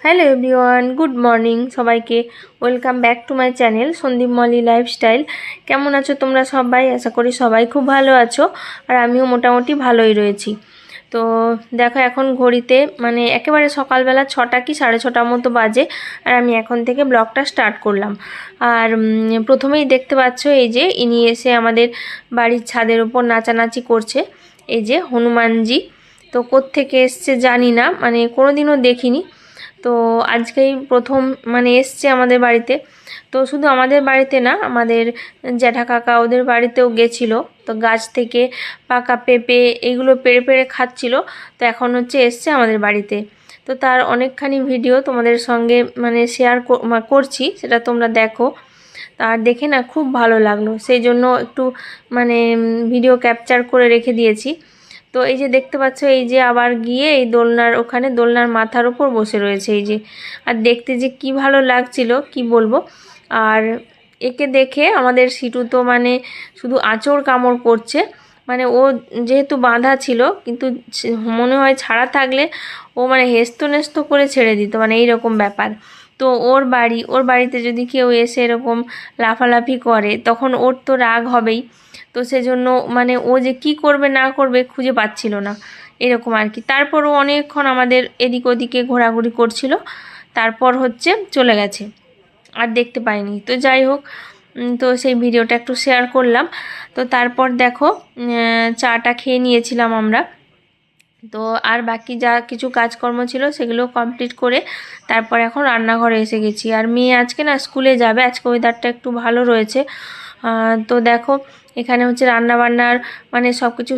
Hello everyone, good morning সবাইকে। Welcome back to my channel Sandip Moli lifestyle. কেমন আছো তোমরা সবাই? আশা করি সবাই খুব ভালো আছো, আর আমিও মোটামুটি ভালোই রয়েছি। তো দেখো, এখন ঘড়িতে একেবারে সকালবেলা 6টা কি 6:30 মতো বাজে, আর আমি এখন থেকে ব্লগটা স্টার্ট করলাম। আর প্রথমেই দেখতে পাচ্ছ এই যে ইনি এসে আমাদের বাড়ির ছাদের উপর নাচানাচি করছে। এই যে হনুমানজি, তো কোত্থেকে এসছে জানি না, কোনোদিনও দেখিনি। তো আজকেই প্রথম এসছে আমাদের বাড়িতে। তো শুধু আমাদের বাড়িতে না, আমাদের জ্যাঠা কাকা ওদের বাড়িতেও গেছিলো। তো গাছ থেকে পাকা পেঁপে এগুলো পেড়ে পেড়ে খাচ্ছিল। তো এখন এসছে আমাদের বাড়িতে। তো তার অনেকখানি ভিডিও তোমাদের সঙ্গে শেয়ার করছি, সেটা তোমরা দেখো। আর দেখে না খুব ভালো লাগলো, সেই জন্য একটু ভিডিও ক্যাপচার করে রেখে দিয়েছি। তো এই যে দেখতে পাচ্ছ, এই যে আবার গিয়ে এই দোলনার ওখানে দোলনার মাথার উপর বসে রয়েছে এই যে। আর দেখতে যে কি ভালো লাগছিল কি বলবো। আর একে দেখে আমাদের সিটু তো শুধু আঁচড় কামড় করছে। ও যেহেতু বাঁধা ছিল, কিন্তু মনে হয় ছাড়া থাকলে ও হেসতো নেস্তো করে ছেড়ে দিত, এইরকম ব্যাপার। তো ওর বাড়িতে যদি কেউ এসে এরকম লাফালাফি করে, তখন ওর তো রাগ হবেই। তো সেজন্য ও যে কি করবে না করবে খুঁজে পাচ্ছিল না, এরকম আর কি। তারপর ও অনেকক্ষণ আমাদের এদিক ওদিকে ঘোরাঘুরি করছিল, তারপর চলে গেছে, আর দেখতে পাইনি। তো যাই হোক, তো সেই ভিডিওটা একটু শেয়ার করলাম। তো তারপর দেখো, চাটা খেয়ে নিয়েছিলাম আমরা। তো আর বাকি যা কিছু কাজকর্ম ছিল সেগুলো কমপ্লিট করে তারপর এখন রান্নাঘরে এসে গেছি। আর মেয়ে আজকে না স্কুলে যাবে, আজকে ওয়েদারটা একটু ভালো রয়েছে। তো দেখো, এখানে রান্নাবান্নার সব কিছু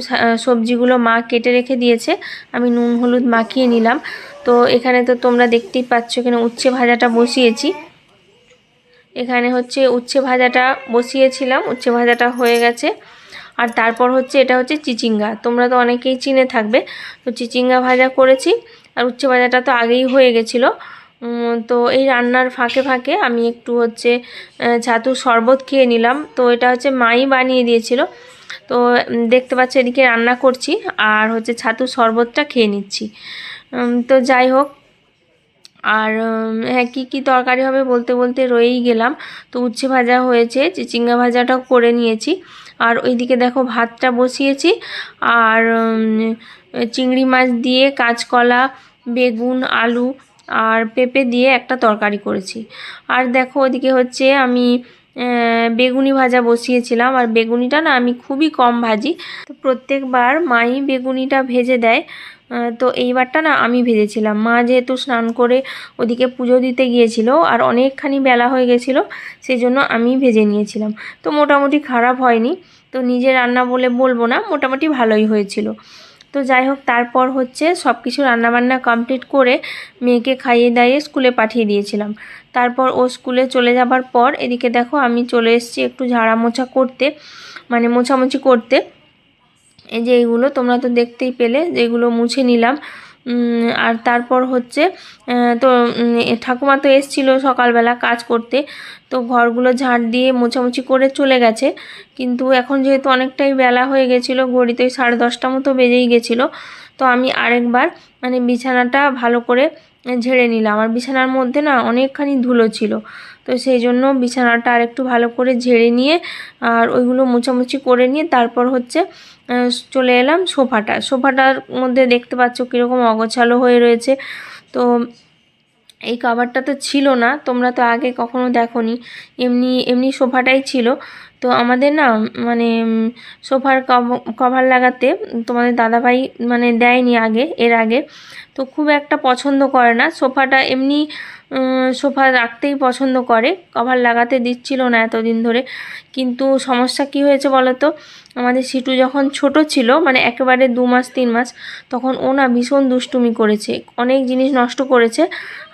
সবজিগুলো মা কেটে রেখে দিয়েছে, আমি নুন হলুদ মাখিয়ে নিলাম। তো এখানে তো তোমরা দেখতেই পাচ্ছ, এখানে উচ্ছে ভাজাটা বসিয়েছি। এখানে উচ্ছে ভাজাটা বসিয়েছিলাম, উচ্ছে ভাজাটা হয়ে গেছে। আর তারপর এটা চিচিঙ্গা, তোমরা তো অনেকেই চিনে থাকবে। তো চিচিঙ্গা ভাজা করেছি, আর উচ্ছে ভাজাটা তো আগেই হয়ে গেছিলো। তো এই রান্নার ফাঁকে ফাঁকে আমি একটু ছাতুর শরবত খেয়ে নিলাম। তো এটা মাই বানিয়ে দিয়েছিল। তো দেখতে পাচ্ছ এদিকে রান্না করছি, আর ছাতুর শরবতটা খেয়ে নিচ্ছি। তো যাই হোক, আর হ্যাঁ, কী তরকারি হবে বলতে বলতে রয়েই গেলাম। তো উচ্ছে ভাজা হয়েছে, চিচিঙ্গা ভাজাটাও করে নিয়েছি। আর ওইদিকে দেখো ভাতটা বসিয়েছি, আর চিংড়ি মাছ দিয়ে কাঁচকলা, বেগুন, আলু আর পেঁপে দিয়ে একটা তরকারি করেছি। আর দেখো ওদিকে আমি বেগুনি ভাজা বসিয়েছিলাম। আর বেগুনিটা না আমি খুবই কম ভাজি, তো প্রত্যেকবার মাই বেগুনিটা ভেজে দেয়। তো এইবারটা না আমি ভেজেছিলাম। মা যেহেতু স্নান করে ওদিকে পুজো দিতে গিয়েছিল, আর অনেকখানি বেলা হয়ে গেছিলো, সেই জন্য আমি ভেজে নিয়েছিলাম। তো মোটামুটি খারাপ হয়নি, তো নিজের রান্না বলে বলবো না, মোটামুটি ভালোই হয়েছিল। তো যাই হোক, তারপর সব কিছু রান্নাবান্না কমপ্লিট করে মেয়েকে খাইয়ে দাইয়ে স্কুলে পাঠিয়ে দিয়েছিলাম। তারপর ও স্কুলে চলে যাবার পর এদিকে দেখো আমি চলে এসেছি একটু ঝাড়া মোছা করতে, মোছামুছি করতে। এই যে এইগুলো তোমরা তো দেখতেই পেলে, যেগুলো মুছে নিলাম। আর তারপর তো ঠাকুমা তো এসেছিলো সকালবেলা কাজ করতে, তো ঘরগুলো ঝাড় দিয়ে মোছামুছি করে চলে গেছে। কিন্তু এখন যেহেতু অনেকটাই বেলা হয়ে গেছিলো, ঘড়িতে 10:30 মতো বেজেই গেছিলো, তো আমি আরেকবার বিছানাটা ভালো করে ঝেড়ে নিলাম। আর বিছানার মধ্যে না অনেকখানি ধুলো ছিল, তো সেই জন্য বিছানাটা আর একটু ভালো করে ঝেড়ে নিয়ে আর ওইগুলো মোছামুছি করে নিয়ে তারপর চলে এলাম সোফাটার মধ্যে। দেখতে পাচ্ছ কীরকম অগোছালো হয়ে রয়েছে। তো এই কভারটা তো ছিল না, তোমরা তো আগে কখনো দেখোনি, এমনি এমনি সোফাটাই ছিল। তো আমাদের না সোফার কভার লাগাতে তোমাদের দাদাভাই দেয়নি এর আগে। তো খুব একটা পছন্দ করে না সোফাটা, এমনি সোফা রাখতেই পছন্দ করে, কভার লাগাতে দিচ্ছিল না এতদিন ধরে। কিন্তু সমস্যা কি হয়েছে বলো তো, আমাদের সিটু যখন ছোট ছিল, একেবারে 2 মাস 3 মাস, তখন ও না ভীষণ দুষ্টুমি করেছে, অনেক জিনিস নষ্ট করেছে।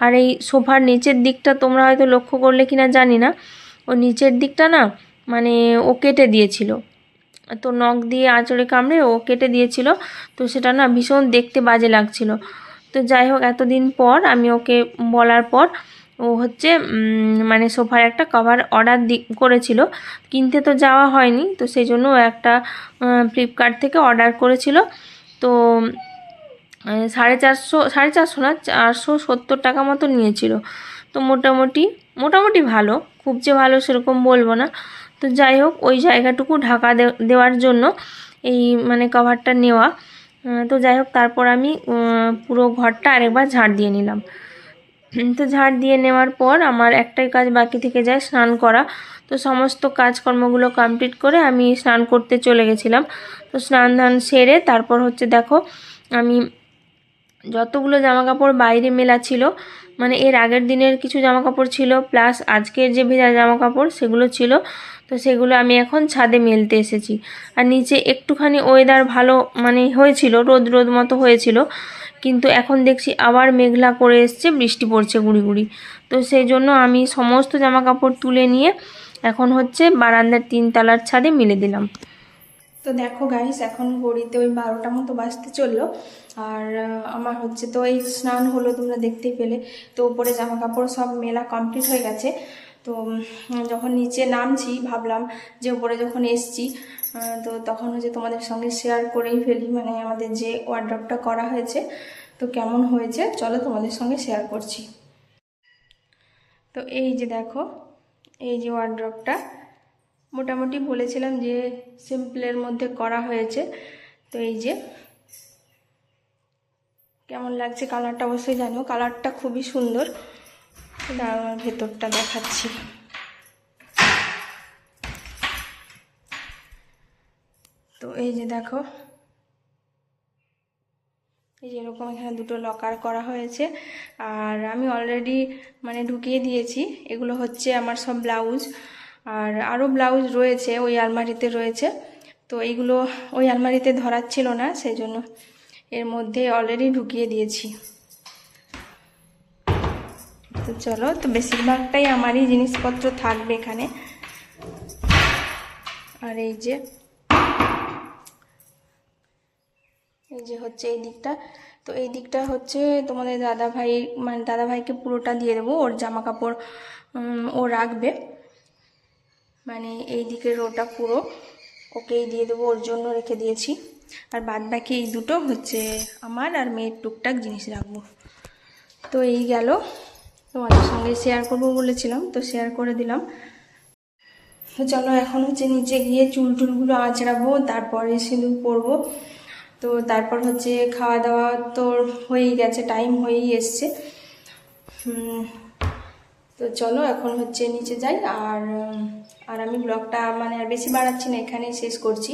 আর এই সোফার নিচের দিকটা তোমরা হয়তো লক্ষ্য করলে কিনা জানি না, ও নিচের দিকটা না ও কেটে দিয়েছিল। তো নখ দিয়ে আঁচড়ে কামড়ে ও কেটে দিয়েছিল। তো সেটা না ভীষণ দেখতে বাজে লাগছিল। তো যাই হোক, এতদিন পর আমি ওকে বলার পর ও সোফার একটা কভার অর্ডার করেছিল, কিনতে তো যাওয়া হয়নি। তো সেই জন্য ও একটা ফ্লিপকার্ট থেকে অর্ডার করেছিল। তো সাড়ে চারশো না, 470 টাকা মতো নিয়েছিল। তো মোটামুটি ভালো, খুব যে ভালো সেরকম বলবো না। তো যাই হোক, ওই জায়গাটুকু ঢাকা দেওয়ার জন্য এই মানে কভারটা নেওয়া। তো যাই হোক, তারপর আমি পুরো ঘরটা আরেকবার ঝাড় দিয়ে নিলাম। তো ঝাড় দিয়ে নেওয়ার পর আমার একটাই কাজ বাকি থেকে যায়, স্নান করা। তো সমস্ত কাজকর্মগুলো কমপ্লিট করে আমি স্নান করতে চলে গেছিলাম। তো স্নান ধান সেরে তারপর হচ্ছে দেখো, আমি যতগুলো জামাকাপড় বাইরে মেলা ছিল, মানে এর আগের দিনের কিছু জামাকাপড় ছিল, প্লাস আজকের যে ভেজা জামাকাপড় সেগুলো ছিল। তো সেগুলো আমি এখন ছাদে মেলতে এসেছি। আর নিচে একটুখানি ওয়েদার ভালো মানে হয়েছিল, রোদ মতো হয়েছিল, কিন্তু এখন দেখছি আবার মেঘলা করে এসছে, বৃষ্টি পড়ছে গুঁড়ি গুঁড়ি। তো সেই জন্য আমি সমস্ত জামাকাপড় তুলে নিয়ে এখন হচ্ছে বারান্দার 3 তলার ছাদে মেলে দিলাম। তো দেখো গাইস, এখন ঘড়িতে ওই 12টা মতো বাজতে চললো। আর আমার হচ্ছে তো এই স্নান হলো, তোমরা দেখতেই পেলে। তো উপরে জামা কাপড় সব মেলা কমপ্লিট হয়ে গেছে। তো যখন নিচে নামছি ভাবলাম যে উপরে যখন এসছি, তো তখন হচ্ছে তোমাদের সঙ্গে শেয়ার করেই ফেলি, মানে আমাদের যে ওয়ার্ড্রপটা করা হয়েছে তো কেমন হয়েছে চলো তোমাদের সঙ্গে শেয়ার করছি। তো এই যে দেখো, এই যে ওয়ার্ড্রপটা মোটামুটি বলেছিলাম যে সিম্পলের মধ্যে করা হয়েছে। তো এই যে কেমন লাগছে কালারটা অবশ্যই জানিও, কালারটা খুবই সুন্দর। আমার ভেতরটা দেখাচ্ছি। তো এই যে দেখো, এই যে এরকম এখানে দুটো লকার করা হয়েছে। আর আমি অলরেডি মানে ঢুকিয়ে দিয়েছি। এগুলো হচ্ছে আমার সব ব্লাউজ, আর আরও ব্লাউজ রয়েছে ওই আলমারিতে রয়েছে। তো এইগুলো ওই আলমারিতে ধরাচ্ছিল না, সেই জন্য এর মধ্যে অলরেডি ঢুকিয়ে দিয়েছি। তো চলো, তো বেশিরভাগটাই আমারই জিনিসপত্র থাকবে এখানে। আর এই যে হচ্ছে এই দিকটা, তো এই দিকটা হচ্ছে তোমাদের দাদাভাই, মানে দাদাভাইকে পুরোটা দিয়ে দেবো, ওর জামা কাপড় ও রাখবে, মানে এই দিকের রোটা পুরো ওকেই দিয়ে দেবো, ওর জন্য রেখে দিয়েছি। আর বাদ বাকি এই দুটো হচ্ছে আমার আর মেয়ের টুকটাক জিনিস রাখবো। তো এই গেল, তোমাদের সঙ্গে শেয়ার করবো বলেছিলাম, তো শেয়ার করে দিলাম। তো চলো এখন হচ্ছে নিচে গিয়ে চুল টুলগুলো আঁচড়াবো, তারপরে সিঁদুর পরবো। তো তারপর হচ্ছে খাওয়া দাওয়া তো হয়েই গেছে, টাইম হয়েই এসছে। তো চলো এখন হচ্ছে নিচে যাই। আর আমি ব্লগটা মানে আর বেশি বাড়াচ্ছি না, এখানেই শেষ করছি।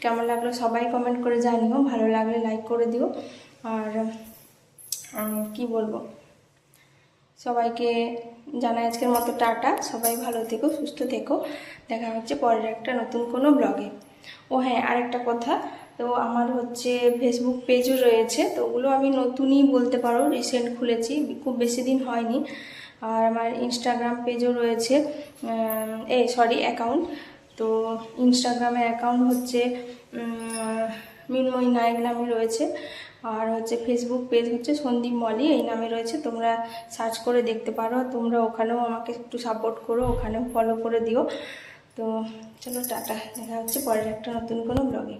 কেমন লাগলো সবাই কমেন্ট করে জানিও, ভালো লাগলে লাইক করে দিও। আর কি বলবো, সবাইকে জানাই আজকের মতো টাটা। সবাই ভালো থেকো, সুস্থ থেকো, দেখা হচ্ছে পরের একটা নতুন কোনো ব্লগে। ও হ্যাঁ, আরেকটা কথা, তো আমার হচ্ছে ফেসবুক পেজও রয়েছে, তো ওগুলো আমি নতুনই বলতে পারো, রিসেন্ট খুলেছি, খুব বেশি দিন হয়নি। আর আমার ইনস্টাগ্রাম পেজও রয়েছে, অ্যাকাউন্ট। তো ইনস্টাগ্রামের অ্যাকাউন্ট হচ্ছে মিনময়ী নায়ক নামে রয়েছে। আর হচ্ছে ফেসবুক পেজ হচ্ছে সন্দীপ মলি এই নামে রয়েছে, তোমরা সার্চ করে দেখতে পারো। তোমরা ওখানেও আমাকে একটু সাপোর্ট করো, ওখানেও ফলো করে দিও। তো চলো টাটা, দেখা হচ্ছে পরের একটা নতুন কোনো ব্লগে।